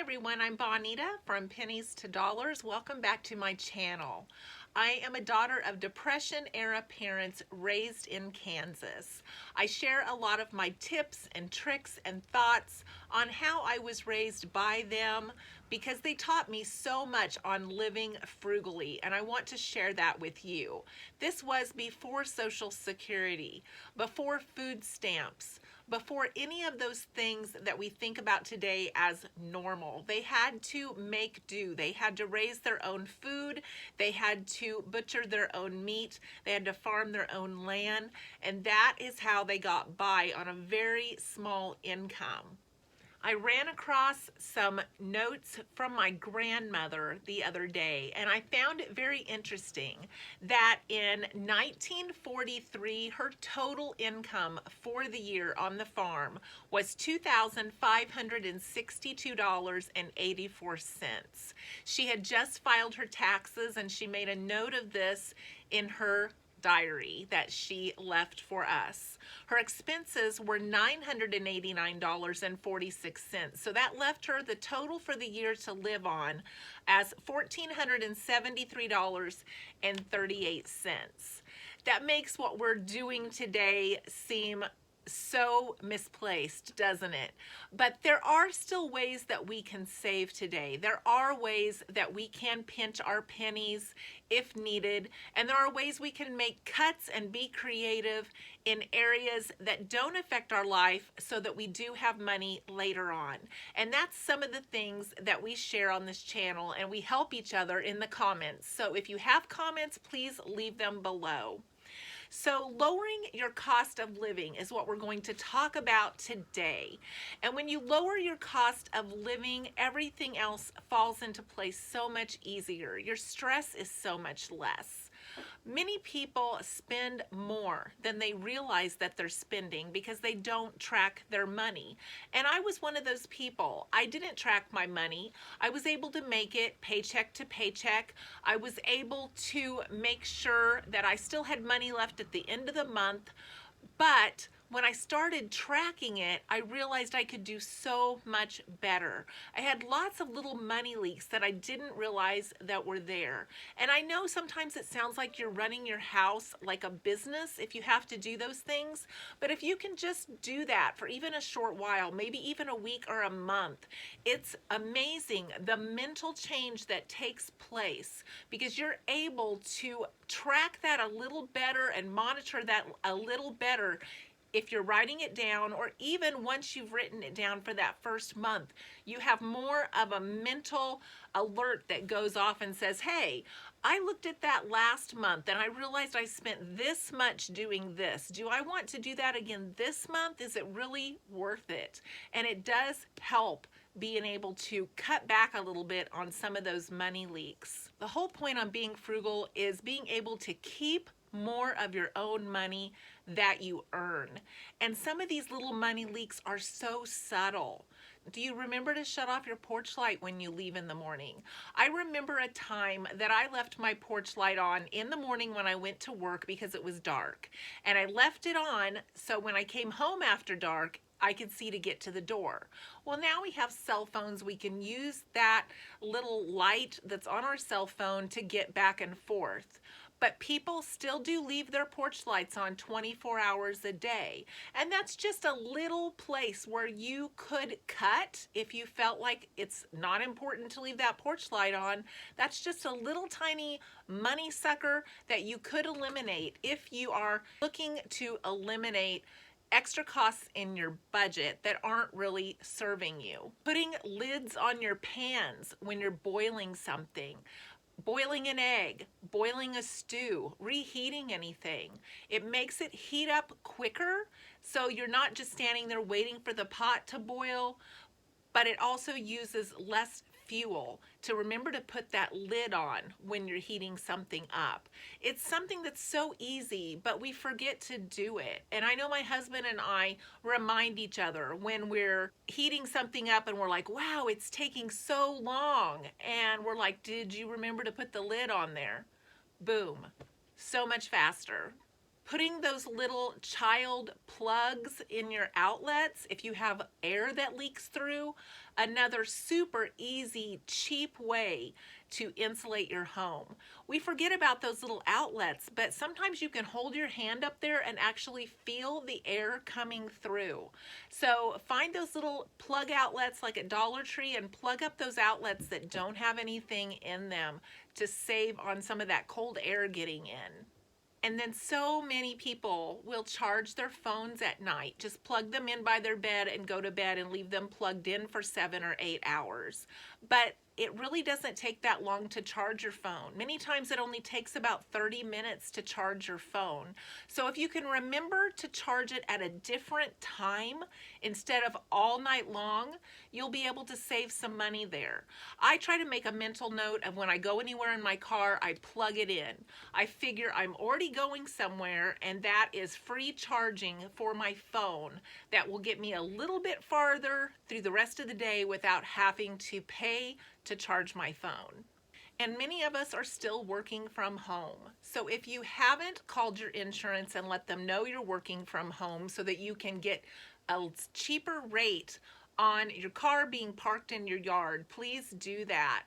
everyone, I'm Bonita from Pennies to Dollars. Welcome back to my channel. I am a daughter of Depression-era parents raised in Kansas. I share a lot of my tips and tricks and thoughts on how I was raised by them because they taught me so much on living frugally, and I want to share that with you. This was before Social Security, before food stamps, before any of those things that we think about today as normal. They had to make do. They had to raise their own food. They had to butcher their own meat. They had to farm their own land. And that is how they got by on a very small income. I ran across some notes from my grandmother the other day, and I found it very interesting that in 1943, her total income for the year on the farm was $2,562.84. She had just filed her taxes, and she made a note of this in her diary that she left for us. Her expenses were $989.46. So that left her the total for the year to live on as $1,473.38. That makes what we're doing today seem so misplaced, doesn't it? But there are still ways that we can save today. There are ways that we can pinch our pennies if needed, and there are ways we can make cuts and be creative in areas that don't affect our life so that we do have money later on. And that's some of the things that we share on this channel, and we help each other in the comments. So if you have comments, please leave them below. So lowering your cost of living is what we're going to talk about today. And when you lower your cost of living, everything else falls into place so much easier. Your stress is so much less. Many people spend more than they realize that they're spending because they don't track their money. And I was one of those people. I didn't track my money. I was able to make it paycheck to paycheck. I was able to make sure that I still had money left at the end of the month. But when I started tracking it, I realized I could do so much better. I had lots of little money leaks that I didn't realize that were there. And I know sometimes it sounds like you're running your house like a business if you have to do those things, but if you can just do that for even a short while, maybe even a week or a month, it's amazing the mental change that takes place because you're able to track that a little better and monitor that a little better if you're writing it down, or even once you've written it down for that first month. You have more of a mental alert that goes off and says, hey, I looked at that last month and I realized I spent this much doing this. Do I want to do that again this month? Is it really worth it? And it does help being able to cut back a little bit on some of those money leaks. The whole point on being frugal is being able to keep more of your own money that you earn. And some of these little money leaks are so subtle. Do you remember to shut off your porch light when you leave in the morning? I remember a time that I left my porch light on in the morning when I went to work because it was dark. And I left it on so when I came home after dark, I could see to get to the door. Well, now we have cell phones. We can use that little light that's on our cell phone to get back and forth. But people still do leave their porch lights on 24 hours a day. And that's just a little place where you could cut if you felt like it's not important to leave that porch light on. That's just a little tiny money sucker that you could eliminate if you are looking to eliminate extra costs in your budget that aren't really serving you. Putting lids on your pans when you're boiling something. Boiling an egg, boiling a stew, reheating anything. It makes it heat up quicker, so you're not just standing there waiting for the pot to boil, but it also uses less fuel to remember to put that lid on when you're heating something up. It's something that's so easy, but we forget to do it. And I know my husband and I remind each other when we're heating something up and we're like, wow, it's taking so long. And we're like, did you remember to put the lid on there? Boom, so much faster. Putting those little child plugs in your outlets, if you have air that leaks through, Another super easy, cheap way to insulate your home. We forget about those little outlets, but sometimes you can hold your hand up there and actually feel the air coming through. So find those little plug outlets like at Dollar Tree and plug up those outlets that don't have anything in them to save on some of that cold air getting in. And then so many people will charge their phones at night. Just plug them in by their bed and go to bed and leave them plugged in for 7 or 8 hours. But it really doesn't take that long to charge your phone. Many times it only takes about 30 minutes to charge your phone. So if you can remember to charge it at a different time instead of all night long, you'll be able to save some money there. I try to make a mental note of when I go anywhere in my car, I plug it in. I figure I'm already going somewhere, and that is free charging for my phone that will get me a little bit farther through the rest of the day without having to pay to charge my phone. And many of us are still working from home. So if you haven't called your insurance and let them know you're working from home so that you can get a cheaper rate on your car being parked in your yard, please do that.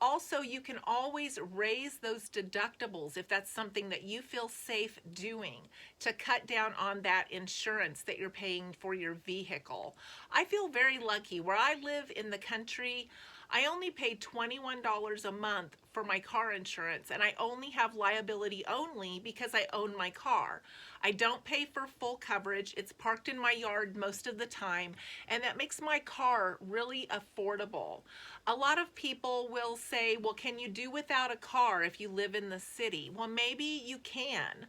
Also, you can always raise those deductibles if that's something that you feel safe doing to cut down on that insurance that you're paying for your vehicle. I feel very lucky. Where I live in the country, I only pay $21 a month for my car insurance, and I only have liability only because I own my car. I don't pay for full coverage. It's parked in my yard most of the time, and that makes my car really affordable. A lot of people will say, well, can you do without a car if you live in the city? Well, maybe you can,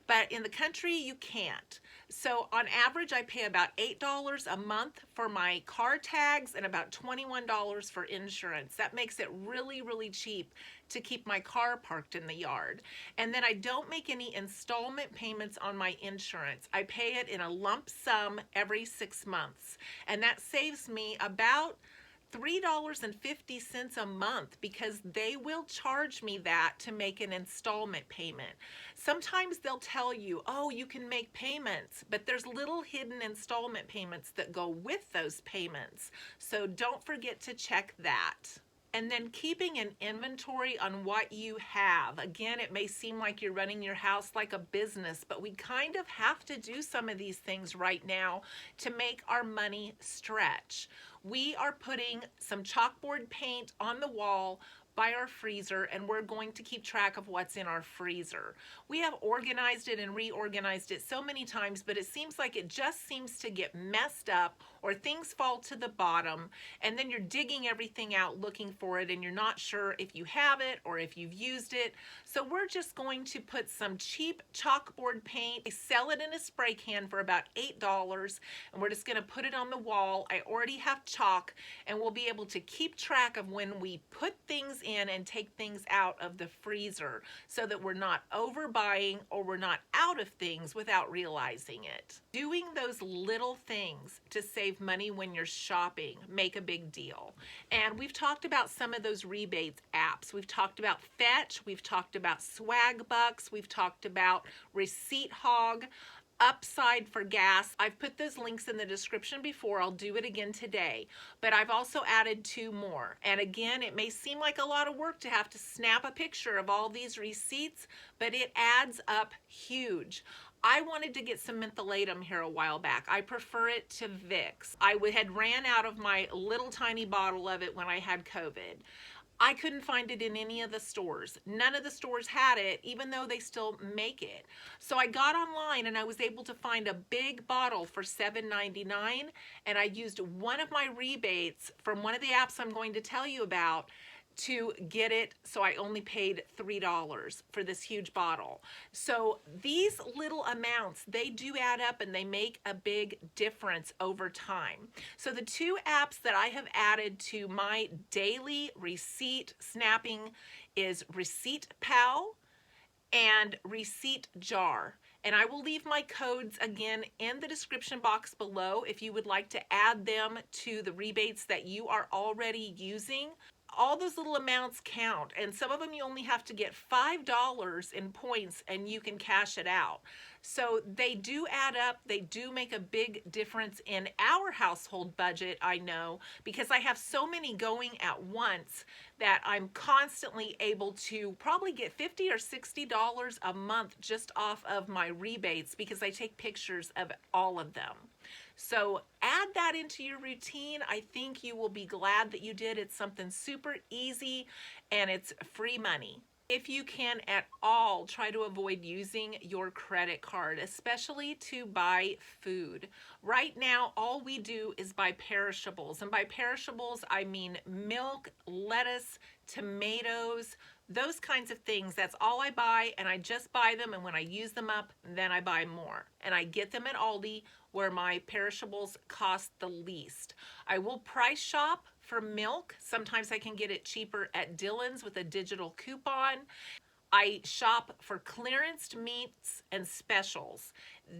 but in the country you can't. So on average, I pay about $8 a month for my car tags and about $21 for insurance. That makes it really, really cheap to keep my car parked in the yard. And then I don't make any installment payments on my insurance. I pay it in a lump sum every 6 months. And that saves me about $3.50 a month because they will charge me that to make an installment payment. Sometimes they'll tell you, oh, you can make payments, but there's little hidden installment payments that go with those payments. So don't forget to check that. And then keeping an inventory on what you have. Again, it may seem like you're running your house like a business, but we kind of have to do some of these things right now to make our money stretch. We are putting some chalkboard paint on the wall by our freezer, and we're going to keep track of what's in our freezer. We have organized it and reorganized it so many times, but it seems like it just seems to get messed up or things fall to the bottom, and then you're digging everything out looking for it, and you're not sure if you have it or if you've used it. So we're just going to put some cheap chalkboard paint. They sell it in a spray can for about $8, and we're just gonna put it on the wall. I already have chalk, and we'll be able to keep track of when we put things in and take things out of the freezer so that we're not overbuying or we're not out of things without realizing it. Doing those little things to save money when you're shopping make a big deal. And we've talked about some of those rebates apps. We've talked about Fetch, we've talked about Swag Bucks, we've talked about Receipt Hog, Upside for gas. I've put those links in the description before. I'll do it again today, but I've also added 2 more. And again, it may seem like a lot of work to have to snap a picture of all these receipts, but it adds up huge. I wanted to get some mentholatum here a while back. I prefer it to Vicks. I had ran out of my little tiny bottle of it when I had COVID. I couldn't find it in any of the stores. None of the stores had it, even though they still make it. So I got online and I was able to find a big bottle for $7.99, and I used one of my rebates from one of the apps I'm going to tell you about to get it, so I only paid $3 for this huge bottle. So these little amounts, they do add up and they make a big difference over time. So the 2 apps that I have added to my daily receipt snapping is Receipt Pal and Receipt Jar. And I will leave my codes again in the description box below if you would like to add them to the rebates that you are already using. all those little amounts count, and some of them you only have to get $5 in points and you can cash it out. So they do add up. They do make a big difference in our household budget, I know, because I have so many going at once that I'm constantly able to probably get $50 or $60 a month just off of my rebates because I take pictures of all of them. So add that into your routine. I think you will be glad that you did. It's something super easy and it's free money. If you can at all, try to avoid using your credit card, especially to buy food. Right now, all we do is buy perishables. And by perishables, I mean milk, lettuce, tomatoes, those kinds of things. That's all I buy, and I just buy them, and when I use them up, then I buy more. And I get them at Aldi, where my perishables cost the least. I will price shop for milk. Sometimes I can get it cheaper at Dillon's with a digital coupon. I shop for clearanced meats and specials.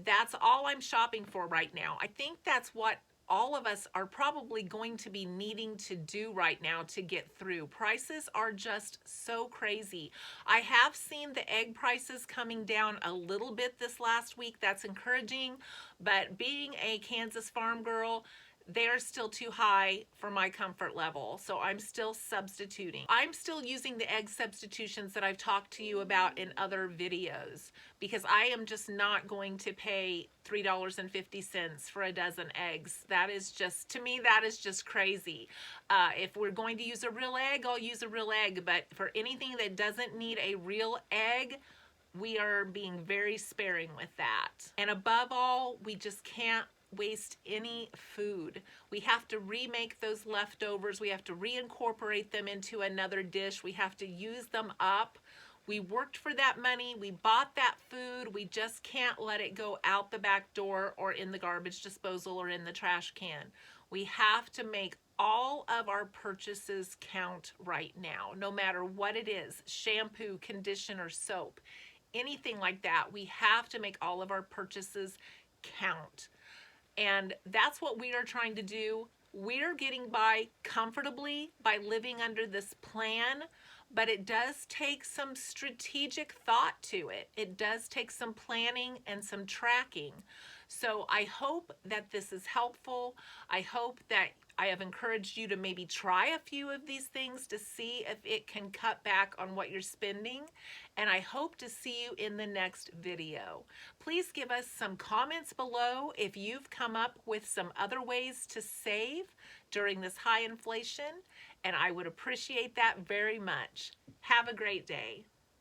That's all I'm shopping for right now. I think that's what all of us are probably going to be needing to do right now to get through. Prices are just so crazy. I have seen the egg prices coming down a little bit this last week. That's encouraging, but being a Kansas farm girl, they're still too high for my comfort level, so I'm still substituting. I'm still using the egg substitutions that I've talked to you about in other videos because I am just not going to pay $3.50 for a dozen eggs. That is just, to me, that is just crazy. If we're going to use a real egg, I'll use a real egg, but for anything that doesn't need a real egg, we are being very sparing with that. And above all, we just can't waste any food. We have to remake those leftovers. We have to reincorporate them into another dish. We have to use them up. We worked for that money. We bought that food. We just can't let it go out the back door or in the garbage disposal or in the trash can. We have to make all of our purchases count right now, no matter what it is, shampoo, conditioner, soap, anything like that. We have to make all of our purchases count. And that's what we are trying to do. We're getting by comfortably by living under this plan, but it does take some strategic thought to it. It does take some planning and some tracking. So I hope that this is helpful. I hope that I have encouraged you to maybe try a few of these things to see if it can cut back on what you're spending. And I hope to see you in the next video. Please give us some comments below if you've come up with some other ways to save during this high inflation, and I would appreciate that very much. Have a great day.